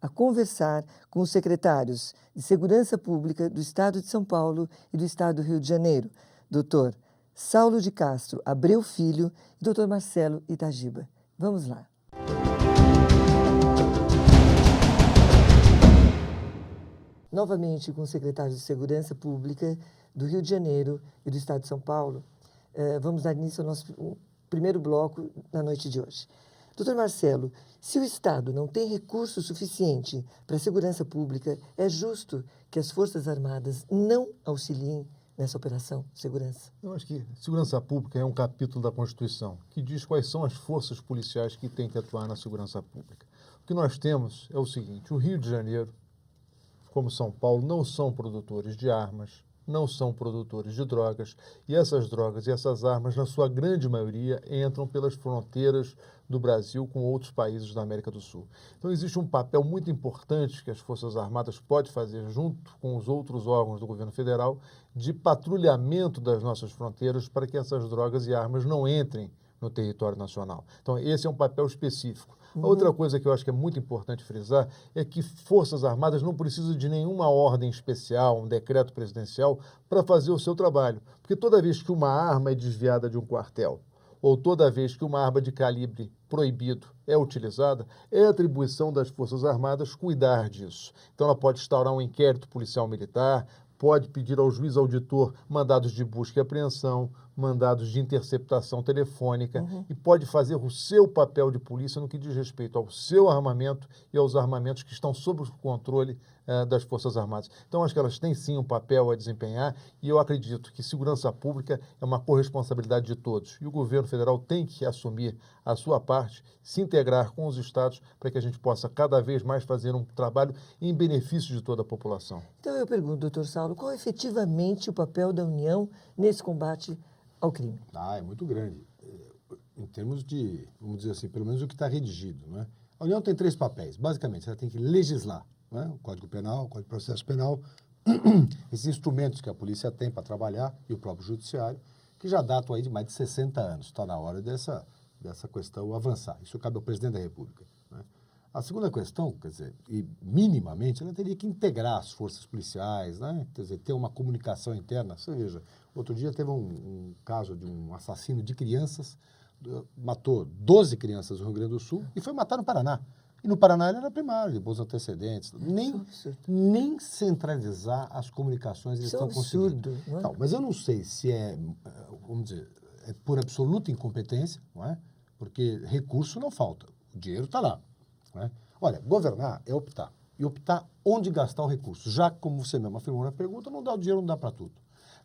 a conversar com os secretários de Segurança Pública do Estado de São Paulo e do Estado do Rio de Janeiro, Dr. Saulo de Castro Abreu Filho e Dr. Marcelo Itagiba. Vamos lá. Novamente com os secretários de Segurança Pública do Rio de Janeiro e do Estado de São Paulo, vamos dar início ao nosso primeiro bloco na noite de hoje. Doutor Marcelo, se o Estado não tem recurso suficiente para a segurança pública, é justo que as Forças Armadas não auxiliem nessa operação de segurança? Eu acho que segurança pública é um capítulo da Constituição que diz quais são as forças policiais que têm que atuar na segurança pública. O que nós temos é o seguinte: o Rio de Janeiro, como São Paulo, não são produtores de armas, não são produtores de drogas, e essas drogas e essas armas, na sua grande maioria, entram pelas fronteiras do Brasil com outros países da América do Sul. Então, existe um papel muito importante que as Forças Armadas podem fazer junto com os outros órgãos do governo federal de patrulhamento das nossas fronteiras para que essas drogas e armas não entrem no território nacional. Então, esse é um papel específico. A outra coisa que eu acho que é muito importante frisar é que Forças Armadas não precisam de nenhuma ordem especial, um decreto presidencial, para fazer o seu trabalho. Porque toda vez que uma arma é desviada de um quartel, ou toda vez que uma arma de calibre proibido é utilizada, é atribuição das Forças Armadas cuidar disso. Então, ela pode instaurar um inquérito policial militar, pode pedir ao juiz auditor mandados de busca e apreensão, mandados de interceptação telefônica e pode fazer o seu papel de polícia no que diz respeito ao seu armamento e aos armamentos que estão sob o controle das Forças Armadas. Então, acho que elas têm sim um papel a desempenhar e eu acredito que segurança pública é uma corresponsabilidade de todos. E o governo federal tem que assumir a sua parte, se integrar com os estados para que a gente possa cada vez mais fazer um trabalho em benefício de toda a população. Então eu pergunto, doutor Saulo, qual é efetivamente o papel da União nesse combate ao crime? É muito grande. Em termos de, vamos dizer assim, pelo menos o que está redigido, né? A União tem 3 papéis. Basicamente, ela tem que legislar, né? O Código Penal, o Código de Processo Penal, esses instrumentos que a polícia tem para trabalhar e o próprio judiciário, que já datam aí de mais de 60 anos. Está na hora dessa questão avançar. Isso cabe ao presidente da República, né? A segunda questão, quer dizer, e minimamente, ela teria que integrar as forças policiais, né? Quer dizer, ter uma comunicação interna. Você veja, outro dia teve um caso de um assassino de crianças, matou 12 crianças no Rio Grande do Sul e foi matar no Paraná. E no Paraná ele era primário, de bons antecedentes. Nem centralizar as comunicações eles estão conseguindo. Não, mas eu não sei se vamos dizer, é por absoluta incompetência, não é? Porque recurso não falta, o dinheiro está lá. Né? Olha, governar é optar. E optar onde gastar o recurso. Já como você mesmo afirmou na pergunta, não dá o dinheiro, não dá para tudo.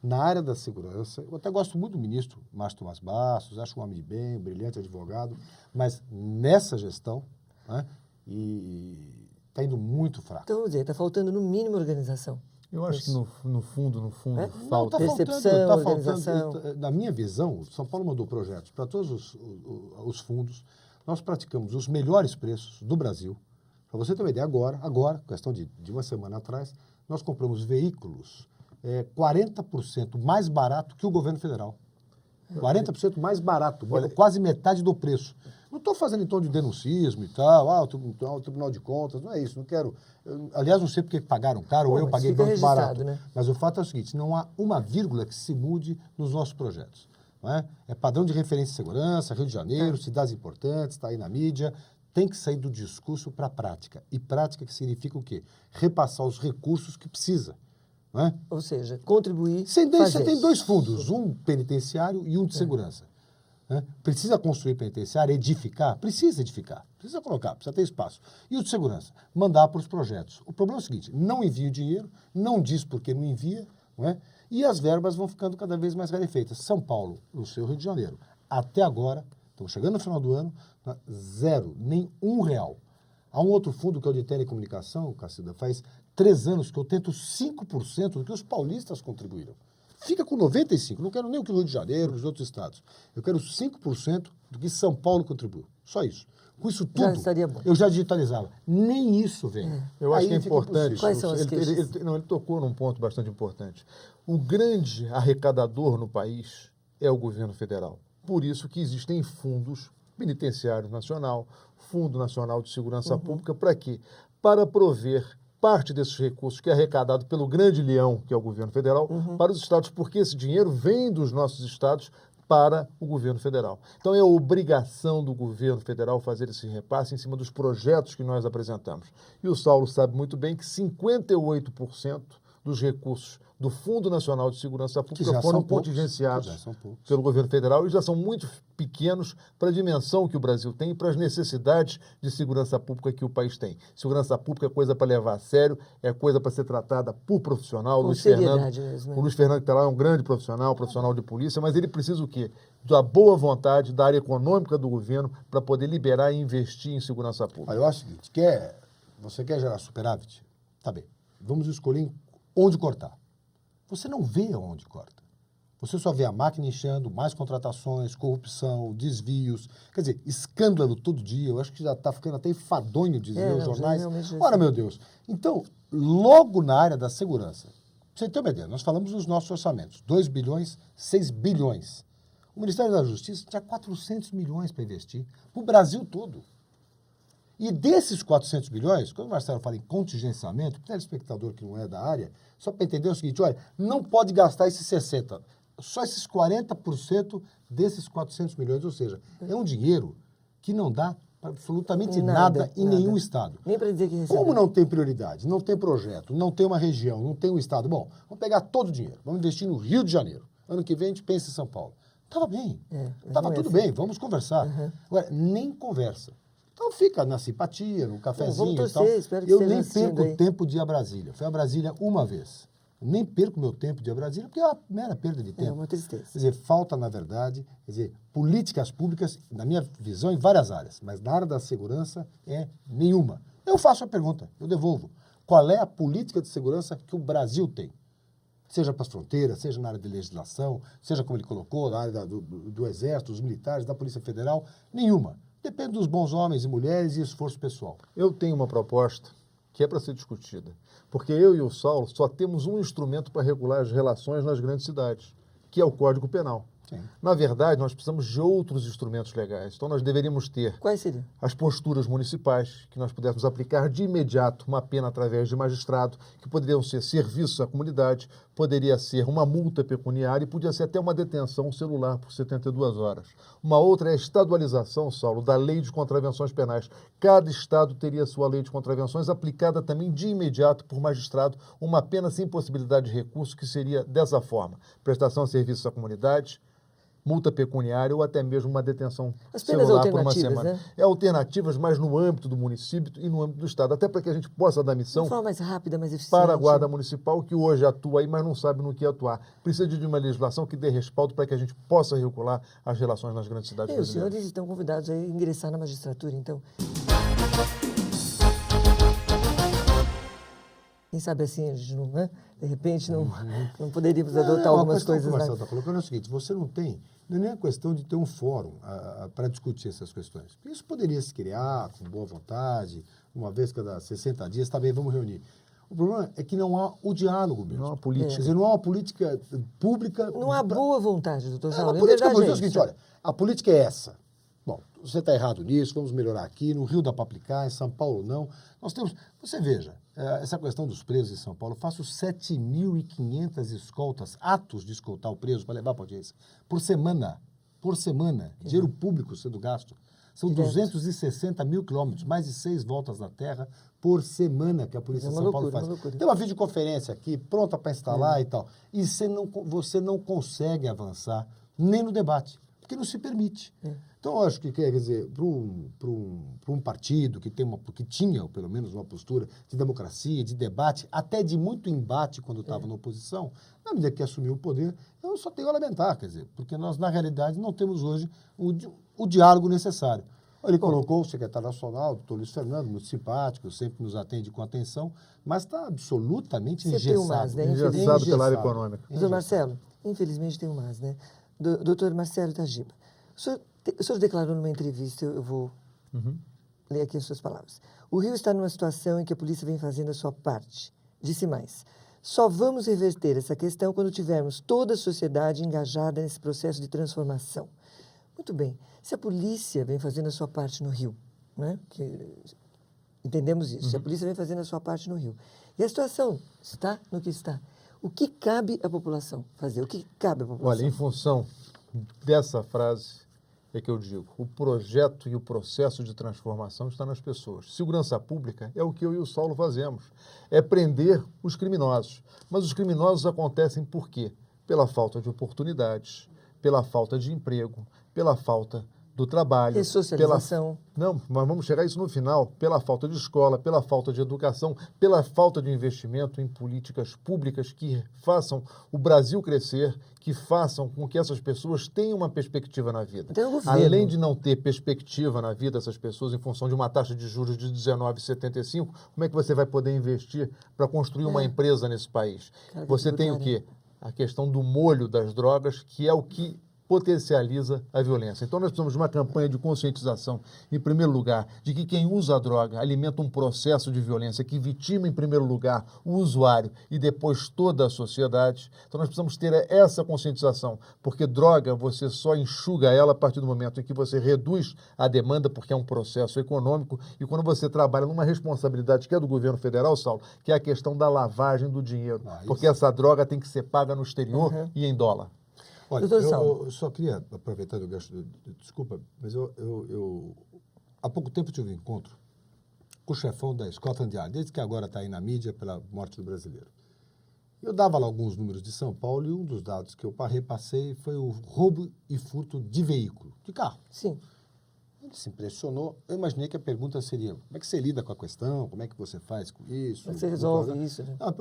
Na área da segurança, eu até gosto muito do ministro Márcio Tomás Bastos, acho um homem de bem, um brilhante advogado, mas nessa gestão, né, e está indo muito fraco. Então, vamos dizer, está faltando no mínimo organização. Eu acho que no fundo, falta percepção, organização. Na minha visão, São Paulo mandou projetos para todos os fundos. Nós praticamos os melhores preços do Brasil. Para você ter uma ideia, agora, questão de uma semana atrás, nós compramos veículos 40% mais barato que o governo federal. 40% mais barato, quase metade do preço. Não estou fazendo em tom de denuncismo e tal, o Tribunal de Contas, não é isso, não quero... aliás, não sei porque pagaram caro ou eu paguei muito barato. Né? Mas o fato é o seguinte, não há uma vírgula que se mude nos nossos projetos. Não é? É padrão de referência de segurança, Rio de Janeiro, cidades importantes, está aí na mídia, tem que sair do discurso para a prática. E prática que significa o quê? Repassar os recursos que precisa. Não é? Ou seja, contribuir, Você tem 2 fundos, um penitenciário e um de segurança. Né? Precisa construir penitenciário, edificar? Precisa edificar, precisa colocar, precisa ter espaço. E o de segurança? Mandar para os projetos. O problema é o seguinte, não envia o dinheiro, não diz por que não envia, não é? E as verbas vão ficando cada vez mais rarefeitas. São Paulo, no seu Rio de Janeiro, até agora, estamos chegando no final do ano, 0, nem R$1. Há um outro fundo que é o de telecomunicação, Cacilda, faz 3 anos que eu tento 5% do que os paulistas contribuíram. Fica com 95%, não quero nem o que o Rio de Janeiro, os outros estados. Eu quero 5% do que São Paulo contribuiu. Só isso. Com isso tudo, eu já digitalizava. Nem isso vem. Eu acho que é importante. Quais são as queixas? Ele tocou num ponto bastante importante. O grande arrecadador no país é o governo federal. Por isso que existem fundos, Penitenciário Nacional, Fundo Nacional de Segurança Pública, para quê? para prover parte desses recursos que é arrecadado pelo grande leão, que é o governo federal, para os estados, porque esse dinheiro vem dos nossos estados para o governo federal. Então é obrigação do governo federal fazer esse repasse em cima dos projetos que nós apresentamos. E o Saulo sabe muito bem que 58% dos recursos do Fundo Nacional de Segurança Pública foram contingenciados pelo governo federal e já são muito pequenos para a dimensão que o Brasil tem e para as necessidades de segurança pública que o país tem. Segurança pública é coisa para levar a sério, é coisa para ser tratada por profissional. Com Luiz Fernando, mesmo, né? o Luiz Fernando que está lá é um grande profissional de polícia, mas ele precisa o quê? Da boa vontade da área econômica do governo para poder liberar e investir em segurança pública. Eu acho o seguinte, você quer gerar superávit? Tá bem, vamos escolher onde cortar. Você não vê onde corta. Você só vê a máquina inchando, mais contratações, corrupção, desvios, quer dizer, escândalo todo dia. Eu acho que já está ficando até enfadonho dizer os jornais. Ora, meu Deus. Então, logo na área da segurança, pra você ter uma ideia, nós falamos dos nossos orçamentos, 2 bilhões, 6 bilhões. O Ministério da Justiça tinha 400 milhões para investir, para o Brasil todo. E desses 400 bilhões, quando o Marcelo fala em contingenciamento, para o telespectador que não é da área, só para entender o seguinte, olha, não pode gastar esses 60%, só esses 40% desses 400 milhões, ou seja, é um dinheiro que não dá para absolutamente nada em nenhum estado. Nem para dizer que recebe. Como não tem prioridade, não tem projeto, não tem uma região, não tem um estado, bom, vamos pegar todo o dinheiro, vamos investir no Rio de Janeiro. Ano que vem a gente pensa em São Paulo. Estava bem, estava tudo bem, vamos conversar. Agora, nem conversa. Então fica na simpatia, no cafezinho vamos torcer, e tal. espero que Eu esteja nem assistindo perco aí. tempo de ir a Brasília. Fui a Brasília uma vez. Eu nem perco meu tempo de ir a Brasília, porque é uma mera perda de tempo. É uma tristeza. Quer dizer, falta, na verdade, quer dizer, políticas públicas, na minha visão, em várias áreas, mas na área da segurança é nenhuma. Eu faço a pergunta, eu devolvo. Qual é a política de segurança que o Brasil tem? Seja para as fronteiras, seja na área de legislação, seja como ele colocou, na área do Exército, dos militares, da Polícia Federal, nenhuma. Depende dos bons homens e mulheres e esforço pessoal. Eu tenho uma proposta que é para ser discutida, porque eu e o Saulo só temos um instrumento para regular as relações nas grandes cidades, que é o Código Penal. Sim. Na verdade, nós precisamos de outros instrumentos legais. Então, nós deveríamos ter Quais seriam? as posturas municipais, que nós pudéssemos aplicar de imediato uma pena através de magistrado, que poderiam ser serviços à comunidade, poderia ser uma multa pecuniária e podia ser até uma detenção celular por 72 horas. Uma outra é a estadualização, Saulo, da lei de contravenções penais. Cada estado teria sua lei de contravenções aplicada também de imediato por magistrado, uma pena sem possibilidade de recurso, que seria dessa forma: prestação de serviços à comunidade, multa pecuniária ou até mesmo uma detenção As penas celular por uma alternativas, semana. né? É alternativas, mas no âmbito do município e no âmbito do Estado, até para que a gente possa dar missão De forma mais rápida, mais eficiente. para a Guarda Municipal, que hoje atua aí, mas não sabe no que atuar. Precisa de uma legislação que dê respaldo para que a gente possa regular as relações nas grandes cidades E os brasileiras. senhores estão convidados a ingressar na magistratura, então. Quem sabe assim, a gente não, né? De repente não poderíamos adotar algumas coisas O lá. Marcelo está colocando é o seguinte, você não é nem a questão de ter um fórum para discutir essas questões. Isso poderia se criar com boa vontade, uma vez cada 60 dias, tá bem, vamos reunir. O problema é que não há o diálogo mesmo. Não há política. Quer dizer, não há uma política pública... Não há boa vontade, doutor É Saulo. uma É política verdade, pública. É o seguinte, olha, a política é essa. Bom, você está errado nisso, vamos melhorar aqui, no Rio dá para aplicar, em São Paulo não. Nós temos, você veja, essa questão dos presos em São Paulo, eu faço 7.500 escoltas, atos de escoltar o preso para levar para a audiência, por semana, dinheiro público sendo gasto. São Direto. 260 mil quilômetros, mais de 6 voltas na terra por semana que a Polícia de São Paulo faz. loucura. Tem uma videoconferência aqui, pronta para instalar e tal. E você não consegue avançar nem no debate, porque não se permite. Então, eu acho que, quer dizer, para um partido que tinha, pelo menos, uma postura de democracia, de debate, até de muito embate quando estava na oposição, na medida que assumiu o poder, eu só tenho a lamentar, quer dizer, porque nós, na realidade, não temos hoje o diálogo necessário. Ele colocou o secretário nacional, o doutor Luiz Fernando, muito simpático, sempre nos atende com atenção, mas está absolutamente Você tem um engessado. mas, né? Engessado pela área econômica. Doutor Marcelo, infelizmente tem um mas, né? Doutor Marcelo Itagiba, o senhor declarou numa entrevista, eu vou ler aqui as suas palavras. O Rio está numa situação em que a polícia vem fazendo a sua parte. Disse mais: só vamos reverter essa questão quando tivermos toda a sociedade engajada nesse processo de transformação. Muito bem. Se a polícia vem fazendo a sua parte no Rio, né? Que Entendemos isso. A polícia vem fazendo a sua parte no Rio. E a situação está no que está. O que cabe à população fazer? O que cabe à população? Olha, em função dessa frase é que eu digo, o projeto e o processo de transformação está nas pessoas. Segurança pública é o que eu e o Saulo fazemos, é prender os criminosos. Mas os criminosos acontecem por quê? Pela falta de oportunidades, pela falta de emprego, pela falta do trabalho. Ressocialização. Não, mas vamos chegar a isso no final. Pela falta de escola, pela falta de educação, pela falta de investimento em políticas públicas que façam o Brasil crescer, que façam com que essas pessoas tenham uma perspectiva na vida. Então, o governo- Além de não ter perspectiva na vida dessas pessoas em função de uma taxa de juros de 19,75, como é que você vai poder investir para construir uma empresa nesse país? Carga Você tem o tributária. quê? A questão do molho das drogas, que é o que potencializa a violência. Então, nós precisamos de uma campanha de conscientização, em primeiro lugar, de que quem usa a droga alimenta um processo de violência que vitima, em primeiro lugar, o usuário e depois toda a sociedade. Então, nós precisamos ter essa conscientização, porque droga, você só enxuga ela a partir do momento em que você reduz a demanda, porque é um processo econômico, e quando você trabalha numa responsabilidade que é do governo federal, Saulo, que é a questão da lavagem do dinheiro, porque essa droga tem que ser paga no exterior e em dólar. Olha, Doutor Saulo. eu só queria aproveitar o gancho, desculpa, mas há pouco tempo tive um encontro com o chefão da Scotland Yard, desde que agora está aí na mídia pela morte do brasileiro. Eu dava lá alguns números de São Paulo e um dos dados que eu repassei foi o roubo e furto de veículo, de carro. Sim. Ele se impressionou. Eu imaginei que a pergunta seria, como é que você lida com a questão? Como é que você faz com isso? Como é que você resolve isso, né? Não,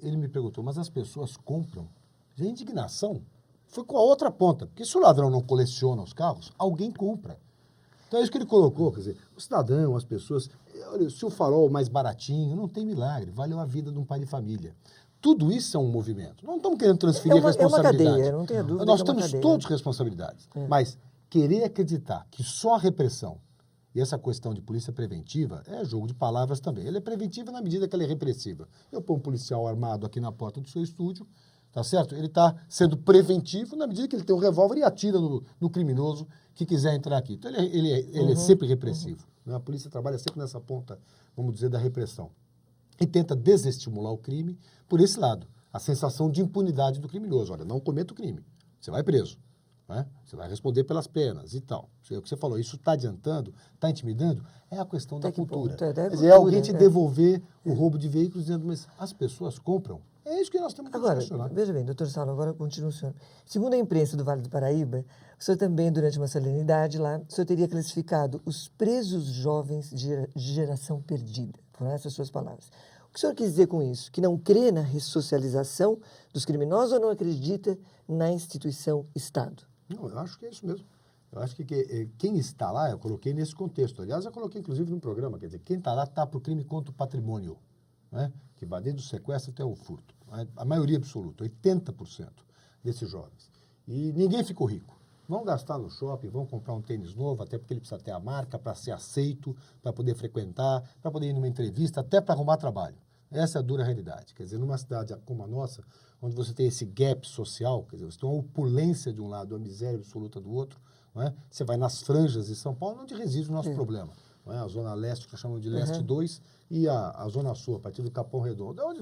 ele me perguntou, mas as pessoas compram? E a indignação foi com a outra ponta, porque se o ladrão não coleciona os carros, alguém compra. Então é isso que ele colocou, quer dizer, o cidadão, as pessoas, olha, se o farol mais baratinho, não tem milagre, valeu a vida de um pai de família. Tudo isso é um movimento. Não estamos querendo transferir É uma responsabilidade. cadeia, não tenha dúvida Nós que é uma temos cadeia. todos responsabilidades, mas querer acreditar que só a repressão e essa questão de polícia preventiva é jogo de palavras também. Ela é preventiva na medida que ela é repressiva. Eu ponho um policial armado aqui na porta do seu estúdio, tá certo? Ele está sendo preventivo na medida que ele tem um revólver e atira no criminoso que quiser entrar aqui. Então, ele é sempre repressivo. Né? A polícia trabalha sempre nessa ponta, vamos dizer, da repressão. E tenta desestimular o crime por esse lado. A sensação de impunidade do criminoso. Olha, não cometa o crime. Você vai preso. Né? Você vai responder pelas penas e tal. É o que você falou. Isso está adiantando, está intimidando. É a questão da Até que cultura. ponto? É da Quer dizer, cultura, alguém te né? devolver o roubo de veículos dizendo, mas as pessoas compram. É isso que nós temos que Agora, questionar. veja bem, doutor Saulo, agora continua o senhor. Segundo a imprensa do Vale do Paraíba, o senhor também, durante uma solenidade lá, o senhor teria classificado os presos jovens de geração perdida. Foram essas suas palavras. O que o senhor quis dizer com isso? Que não crê na ressocialização dos criminosos ou não acredita na instituição Estado? Não, eu acho que é isso mesmo. Eu acho que quem está lá, eu coloquei nesse contexto. Aliás, eu coloquei inclusive no programa, quer dizer, quem está lá está para o crime contra o patrimônio, né? Que vai desde o sequestro até o furto. A maioria absoluta, 80% desses jovens. E ninguém ficou rico. Vão gastar no shopping, vão comprar um tênis novo, até porque ele precisa ter a marca para ser aceito, para poder frequentar, para poder ir numa entrevista, até para arrumar trabalho. Essa é a dura realidade. Quer dizer, numa cidade como a nossa, onde você tem esse gap social, quer dizer, você tem uma opulência de um lado, uma miséria absoluta do outro, não é? Você vai nas franjas de São Paulo, onde reside o nosso problema. Não é? A Zona Leste, que nós chamamos de Leste 2, e a Zona Sul, a partir do Capão Redondo. É onde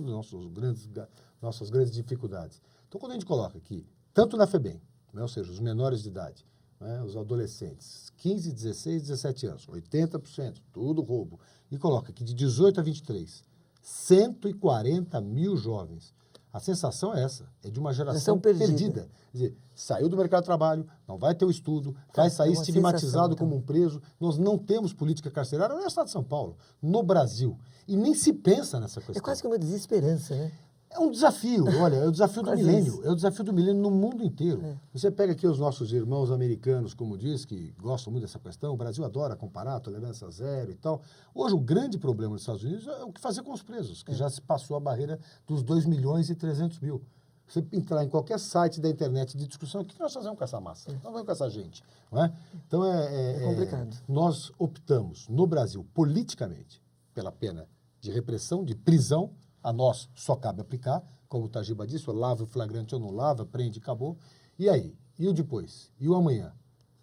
nossas grandes dificuldades. Então, quando a gente coloca aqui, tanto na FEBEM, né, ou seja, os menores de idade, né, os adolescentes, 15, 16, 17 anos, 80%, tudo roubo, e coloca aqui de 18 a 23, 140 mil jovens. A sensação é essa, é de uma geração perdida. Quer dizer, saiu do mercado de trabalho, não vai ter o estudo, vai sair uma estigmatizado sensação, como um preso. Nós não temos política carcerária no estado de São Paulo, no Brasil. E nem se pensa nessa questão. É quase que uma desesperança, né? É um desafio, olha, é o desafio do Quase milênio. isso. É o desafio do milênio no mundo inteiro. Você pega aqui os nossos irmãos americanos, como diz, que gostam muito dessa questão, o Brasil adora comparar, tolerância zero e tal. Hoje, o grande problema dos Estados Unidos é o que fazer com os presos, que já se passou a barreira dos 2.300.000. Você entrar em qualquer site da internet de discussão, o que nós fazemos com essa massa? Nós vamos com essa gente. Não é? Então, É complicado. Nós optamos, no Brasil, politicamente, pela pena de repressão, de prisão. A nós só cabe aplicar, como o Tajiba disse, lava o flagrante ou não lava, prende e acabou. E aí? E o depois? E o amanhã?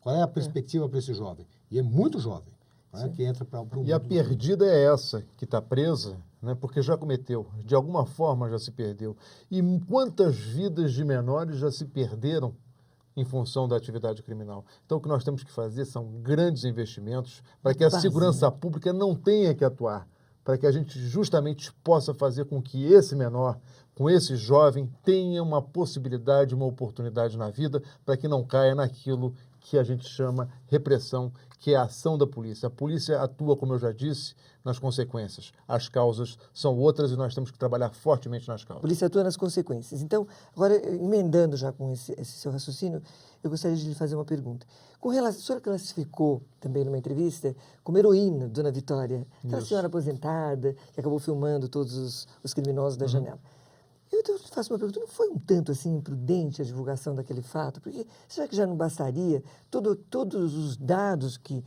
Qual é a perspectiva para esse jovem? E é muito jovem. né, que entra para o E a perdida é essa, que está presa, né, porque já cometeu, de alguma forma já se perdeu. E quantas vidas de menores já se perderam em função da atividade criminal? Então, o que nós temos que fazer são grandes investimentos para que a Base, segurança pública não tenha que atuar, para que a gente justamente possa fazer com que esse menor, com esse jovem, tenha uma possibilidade, uma oportunidade na vida, para que não caia naquilo que a gente chama repressão, que é a ação da polícia. A polícia atua, como eu já disse, nas consequências. As causas são outras e nós temos que trabalhar fortemente nas A causas. polícia atua nas consequências. Então, agora, emendando já com esse seu raciocínio, eu gostaria de lhe fazer uma pergunta. Com relação, a senhora classificou também numa entrevista como heroína Dona Vitória, aquela Isso. senhora aposentada que acabou filmando todos os criminosos da janela. Eu te faço uma pergunta, não foi um tanto assim imprudente a divulgação daquele fato? Porque será que já não bastaria todos os dados que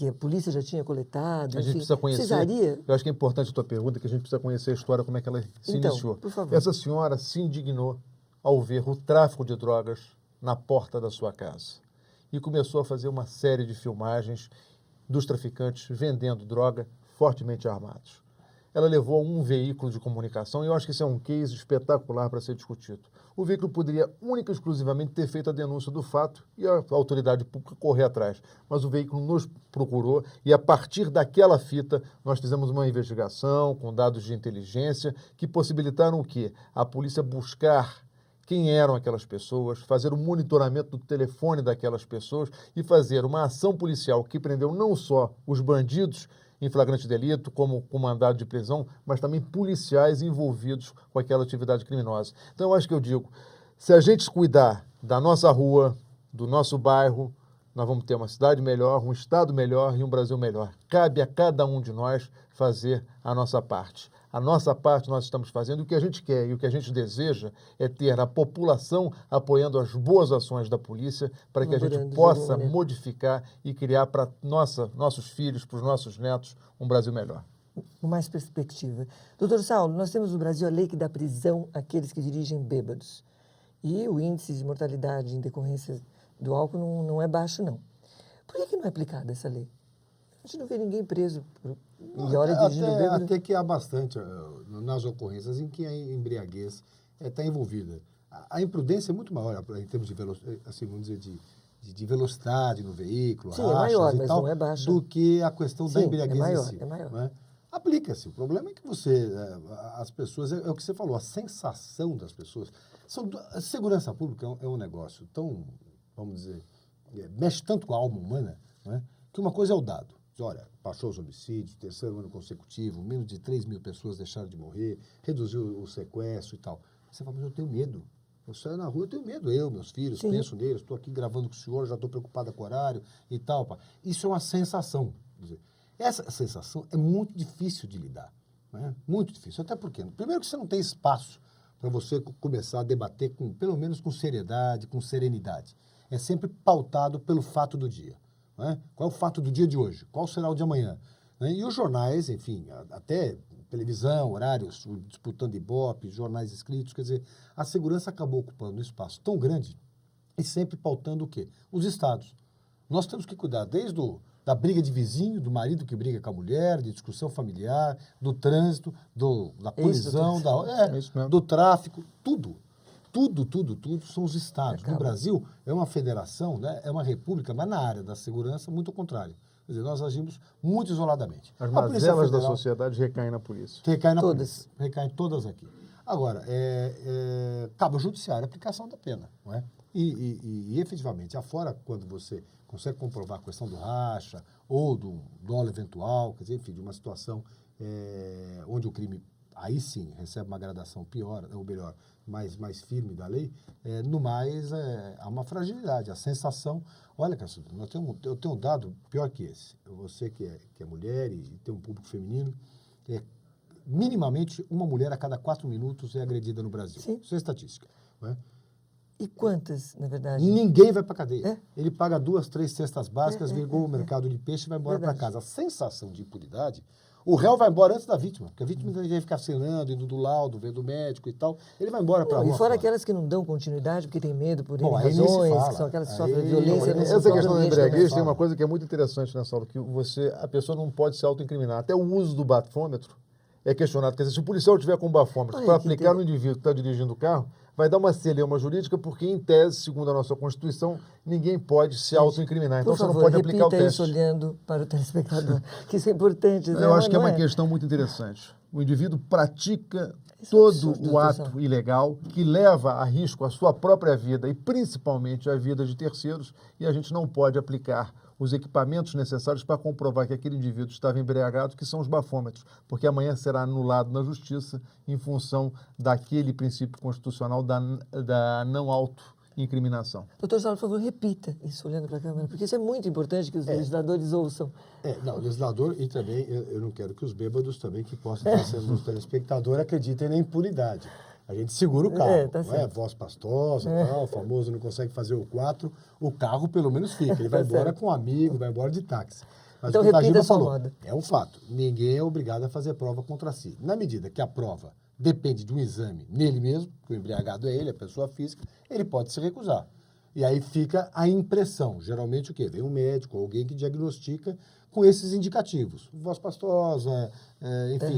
a polícia já tinha coletado? A gente enfim, precisa conhecer. precisaria? Eu acho que é importante a tua pergunta, que a gente precisa conhecer a história, como é que ela se Então, iniciou. por favor. Essa senhora se indignou ao ver o tráfico de drogas na porta da sua casa e começou a fazer uma série de filmagens dos traficantes vendendo droga fortemente armados. Ela levou um veículo de comunicação e eu acho que isso é um case espetacular para ser discutido. O veículo poderia única e exclusivamente ter feito a denúncia do fato e a autoridade pública correr atrás. Mas o veículo nos procurou e a partir daquela fita nós fizemos uma investigação com dados de inteligência que possibilitaram o quê? A polícia buscar quem eram aquelas pessoas, fazer o monitoramento do telefone daquelas pessoas e fazer uma ação policial que prendeu não só os bandidos em flagrante delito, como com mandado de prisão, mas também policiais envolvidos com aquela atividade criminosa. Então, eu acho que eu digo, se a gente cuidar da nossa rua, do nosso bairro, nós vamos ter uma cidade melhor, um estado melhor e um Brasil melhor. Cabe a cada um de nós fazer a nossa parte. A nossa parte nós estamos fazendo, o que a gente quer e o que a gente deseja é ter a população apoiando as boas ações da polícia para que a gente possa modificar e criar para nossos filhos, para os nossos netos, um Brasil melhor. Com mais perspectiva. Doutor Saulo, nós temos no Brasil a lei que dá prisão àqueles que dirigem bêbados. E o índice de mortalidade em decorrência do álcool não é baixo, não. Por que não é aplicada essa lei? A gente não vê ninguém preso e olha dirigindo bêbado. Até que há bastante nas ocorrências em que a embriaguez está envolvida. A imprudência é muito maior em termos de velocidade, assim, vamos dizer, de velocidade no veículo, sim, é maior, mas tal, não é baixa. do que a questão da embriaguez é maior, em si. É maior. Né? Aplica-se. O problema é que as pessoas, é o que você falou, a sensação das pessoas. A segurança pública é um negócio tão, vamos dizer, mexe tanto com a alma humana, né, que uma coisa é o dado. Olha, baixou os homicídios, terceiro ano consecutivo, menos de 3 mil pessoas deixaram de morrer, reduziu o sequestro e tal. Você fala, mas eu tenho medo. Eu saio na rua, eu tenho medo. Eu, meus filhos, sim, penso neles, estou aqui gravando com o senhor, já estou preocupada com o horário e tal. Pá. Isso é uma sensação. Quer dizer, essa sensação é muito difícil de lidar. Né? Muito difícil. Até porque, primeiro que você não tem espaço para você começar a debater, pelo menos com seriedade, com serenidade. É sempre pautado pelo fato do dia. Né? Qual é o fato do dia de hoje? Qual será o de amanhã? Né? E os jornais, enfim, até televisão, horários, disputando Ibope, jornais escritos, quer dizer, a segurança acabou ocupando um espaço tão grande e sempre pautando o quê? Os estados. Nós temos que cuidar desde da briga de vizinho, do marido que briga com a mulher, de discussão familiar, do trânsito, da colisão, do tráfico, tudo. Tudo são os estados. No Brasil, é uma federação, né? É uma república, mas na área da segurança, muito ao contrário. Quer dizer, nós agimos muito isoladamente. As mazelas da sociedade recaem na polícia. Recaem na polícia. Recaem todas aqui. Agora, cabe ao judiciário a aplicação da pena, não é? E efetivamente, afora, quando você consegue comprovar a questão do racha ou do dolo eventual, quer dizer, enfim, de uma situação onde o crime, aí sim, recebe uma gradação pior, ou melhor, mais firme da lei, no mais, há uma fragilidade, a sensação... Olha, Cássio, eu tenho um dado pior que esse. Você que é mulher e tem um público feminino, minimamente uma mulher a cada 4 minutos é agredida no Brasil. Sim. Isso é estatística. Não é? E quantas, na verdade? Ninguém vai para a cadeia. Ele paga 2, 3 cestas básicas, virgou o mercado de peixe e vai embora para casa. A sensação de impunidade... O réu vai embora antes da vítima, porque a vítima vai ficar cenando, indo do laudo, vendo o médico e tal. Ele vai embora para a Não, rua e fora fora. aquelas que não dão continuidade porque tem medo por Bom, N aí nem se razões, fala. que são aquelas que Aí- sofrem violência. Não, no Essa próprio questão do ambiente embriaguez doméstico. tem uma coisa que é muito interessante nessa aula, que a pessoa não pode se autoincriminar. Até o uso do bafômetro é questionado. Quer dizer, se o policial tiver com bafômetro Olha para que aplicar no indivíduo que está dirigindo o carro, vai dar uma celeuma jurídica, porque, em tese, segundo a nossa Constituição, ninguém pode se autoincriminar. Então, Por você não favor, pode aplicar o repita teste. isso olhando para o telespectador, que isso é importante. Eu acho que é não uma questão muito interessante. O indivíduo pratica Isso é um todo absurdo, o ato doutor. ilegal que leva a risco a sua própria vida e principalmente a vida de terceiros, e a gente não pode aplicar os equipamentos necessários para comprovar que aquele indivíduo estava embriagado, que são os bafômetros, porque amanhã será anulado na justiça em função daquele princípio constitucional da não autoincriminação. Doutor Saulo, por favor, repita isso olhando para a câmera, porque isso é muito importante que os legisladores ouçam. Não, o legislador, e também eu não quero que os bêbados também, que possam estar sendo nos telespectadores, acreditem na impunidade. A gente segura o carro, tá não é? certo. Voz pastosa, tal, o famoso não consegue fazer o 4, o carro pelo menos fica. Ele vai Tá embora certo. com um amigo, vai embora de táxi. Mas Então o que o repita Tajiba a sua falou, moda. é um fato. Ninguém é obrigado a fazer prova contra si. Na medida que a prova depende de um exame nele mesmo, que o embriagado é ele, a pessoa física, ele pode se recusar. E aí fica a impressão. Geralmente o quê? Vem um médico, alguém que diagnostica com esses indicativos. Voz pastosa, enfim,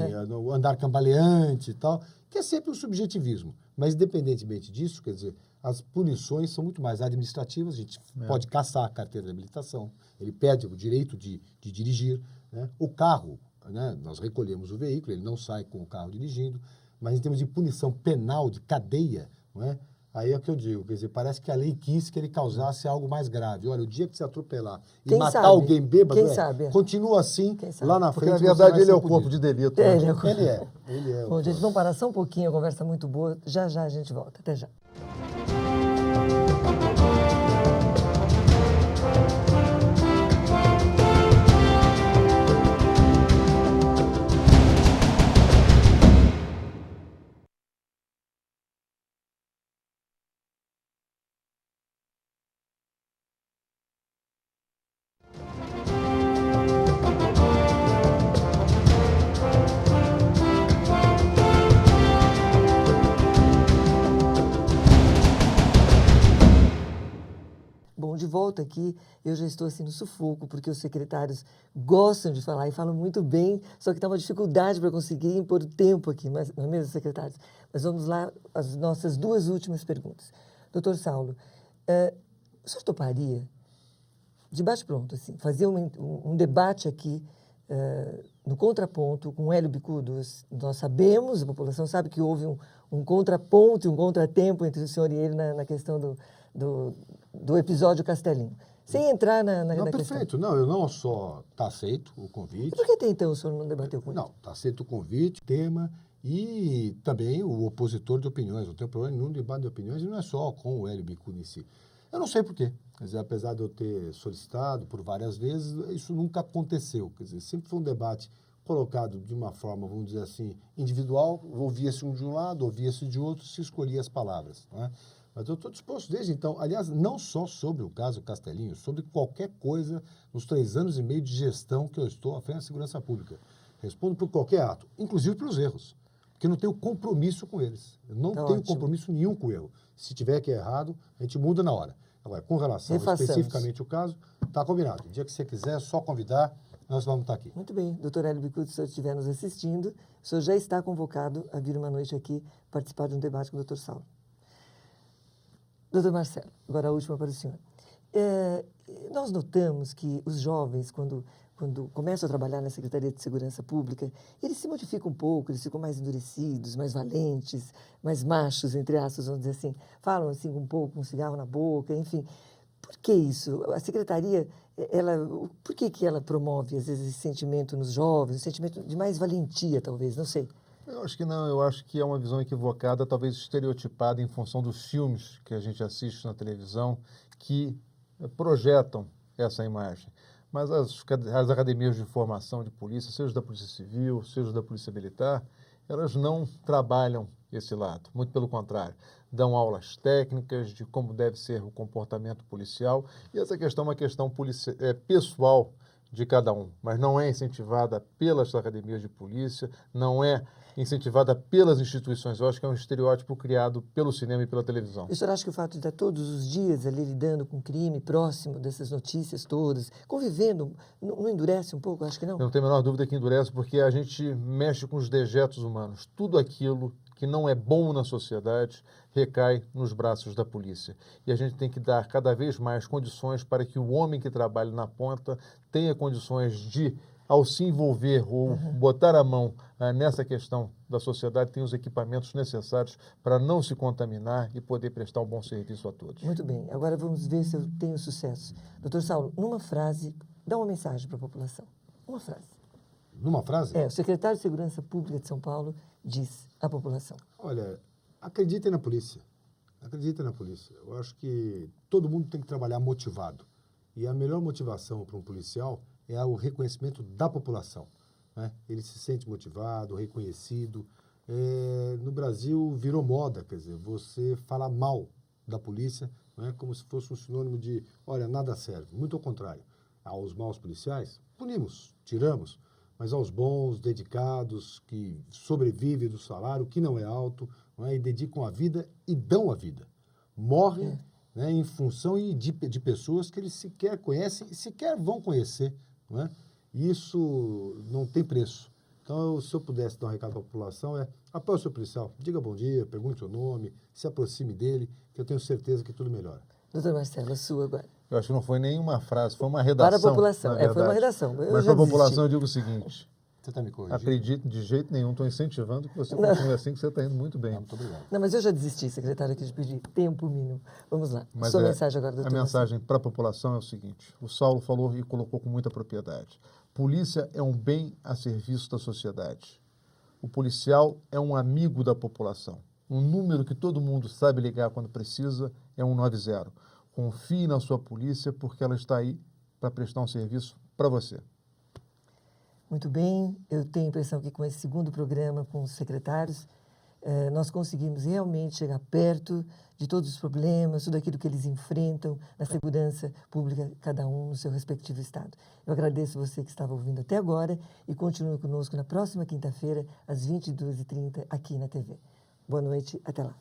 andar cambaleante e tal, que é sempre um subjetivismo. Mas, independentemente disso, quer dizer, as punições são muito mais administrativas, a gente pode caçar a carteira de habilitação, ele perde o direito de dirigir, né? O carro, né? Nós recolhemos o veículo, ele não sai com o carro dirigindo, mas em termos de punição penal, de cadeia, não é? Aí é o que eu digo, quer dizer, parece que a lei quis que ele causasse algo mais grave. Olha, o dia que você atropelar e Quem matar sabe? alguém bêbado, Quem sabe? continua assim, Quem sabe? lá na Porque, frente na você verdade, vai ele é ser o corpo punido. de delito. É, né? ele é o- Ele é. Bom, gente, vamos parar só um pouquinho, a conversa é muito boa. Já já a gente volta. Até já. Bom, de volta aqui, eu já estou assim no sufoco, porque os secretários gostam de falar e falam muito bem, só que está uma dificuldade para conseguir impor o tempo aqui, mas, não é mesmo, secretários? Mas vamos lá, as nossas duas últimas perguntas. Doutor Saulo, o senhor toparia, de bate-pronto, assim, fazer um debate aqui no contraponto com o Hélio Bicudo? Nós sabemos, a população sabe que houve um contraponto e um contratempo entre o senhor e ele na questão do episódio Castelinho. Sem entrar na Não, questão. perfeito. Não, eu não só está aceito o convite. E por que até então o senhor não debateu com ele? Não, está aceito o convite, tema e também o opositor de opiniões. Não tem problema nenhum de debate de opiniões e não é só com o Hélio Bicudo em si. Eu não sei por quê. Quer dizer, apesar de eu ter solicitado por várias vezes, isso nunca aconteceu. Quer dizer, sempre foi um debate colocado de uma forma, vamos dizer assim, individual. Ouvia-se um de um lado, ouvia-se de outro, se escolhia as palavras, não é? Mas eu estou disposto desde então, aliás, não só sobre o caso Castelinho, sobre qualquer coisa nos 3 anos e meio de gestão que eu estou à frente da segurança pública. Respondo por qualquer ato, inclusive pelos erros, porque eu não tenho compromisso com eles. Eu não Tá tenho ótimo. compromisso nenhum com o erro. Se tiver que é errado, a gente muda na hora. Agora, com relação Refaçamos. especificamente ao caso, está combinado. O dia que você quiser, é só convidar, nós vamos estar aqui. Muito bem. Doutor Hélio Bicudo, se o senhor estiver nos assistindo, o senhor já está convocado a vir uma noite aqui participar de um debate com o doutor Saulo. Doutor Marcelo, agora a última para o senhor. Nós notamos que os jovens, quando começam a trabalhar na Secretaria de Segurança Pública, eles se modificam um pouco, eles ficam mais endurecidos, mais valentes, mais machos, entre aspas, vamos dizer assim. Falam assim um pouco, com um cigarro na boca, enfim. Por que isso? A Secretaria, por que ela promove, às vezes, esse sentimento nos jovens, um sentimento de mais valentia, talvez, não sei. Eu acho que não, eu acho que é uma visão equivocada, talvez estereotipada em função dos filmes que a gente assiste na televisão, que projetam essa imagem. Mas as academias de formação de polícia, seja da Polícia Civil, seja da Polícia Militar, elas não trabalham esse lado, muito pelo contrário. Dão aulas técnicas de como deve ser o comportamento policial, e essa questão é uma questão pessoal de cada um, mas não é incentivada pelas academias de polícia, não é incentivada pelas instituições. Eu acho que é um estereótipo criado pelo cinema e pela televisão. E o senhor acha que o fato de estar todos os dias ali lidando com crime, próximo dessas notícias todas, convivendo, não endurece um pouco? Acho que não. Eu não tenho a menor dúvida que endurece, porque a gente mexe com os dejetos humanos. Tudo aquilo que não é bom na sociedade recai nos braços da polícia. E a gente tem que dar cada vez mais condições para que o homem que trabalha na ponta tenha condições de, ao se envolver ou botar a mão nessa questão da sociedade, tenha os equipamentos necessários para não se contaminar e poder prestar um bom serviço a todos. Muito bem, agora vamos ver se eu tenho sucesso. Doutor Saulo, numa frase, dá uma mensagem para a população. Uma frase. Numa frase? O secretário de Segurança Pública de São Paulo diz à população. Olha, acreditem na polícia. Acreditem na polícia. Eu acho que todo mundo tem que trabalhar motivado. E a melhor motivação para um policial é o reconhecimento da população, né? Ele se sente motivado, reconhecido. No Brasil virou moda, quer dizer, você falar mal da polícia, não é como se fosse um sinônimo de, olha, nada serve. Muito ao contrário. Aos maus policiais, punimos, tiramos. Mas aos bons, dedicados, que sobrevivem do salário, que não é alto, não é? E dedicam a vida e dão a vida. Morrem né, em função de pessoas que eles sequer conhecem e sequer vão conhecer. Não é? E isso não tem preço. Então, se eu pudesse dar um recado para a população, apoie o seu policial, diga bom dia, pergunte o nome, se aproxime dele, que eu tenho certeza que tudo melhora. Doutor Marcelo, a sua agora. Eu acho que não foi nenhuma frase, foi uma redação. Para a população, na verdade. foi uma redação. Mas para a população eu digo o seguinte, Você está me corrigindo? acredite de jeito nenhum, estou incentivando que você continue assim, que você está indo muito bem. Muito obrigado. Não, mas eu já desisti, secretário, aqui de pedir tempo mínimo. Vamos lá. Mas Sua mensagem agora, doutor a mensagem para a população é o seguinte, o Saulo falou e colocou com muita propriedade. Polícia é um bem a serviço da sociedade. O policial é um amigo da população. Um número que todo mundo sabe ligar quando precisa é 190. Confie na sua polícia porque ela está aí para prestar um serviço para você. Muito bem, eu tenho a impressão que com esse segundo programa com os secretários, nós conseguimos realmente chegar perto de todos os problemas, tudo aquilo que eles enfrentam na segurança pública, cada um no seu respectivo estado. Eu agradeço você que estava ouvindo até agora e continue conosco na próxima quinta-feira, às 22h30, aqui na TV. Boa noite, até lá.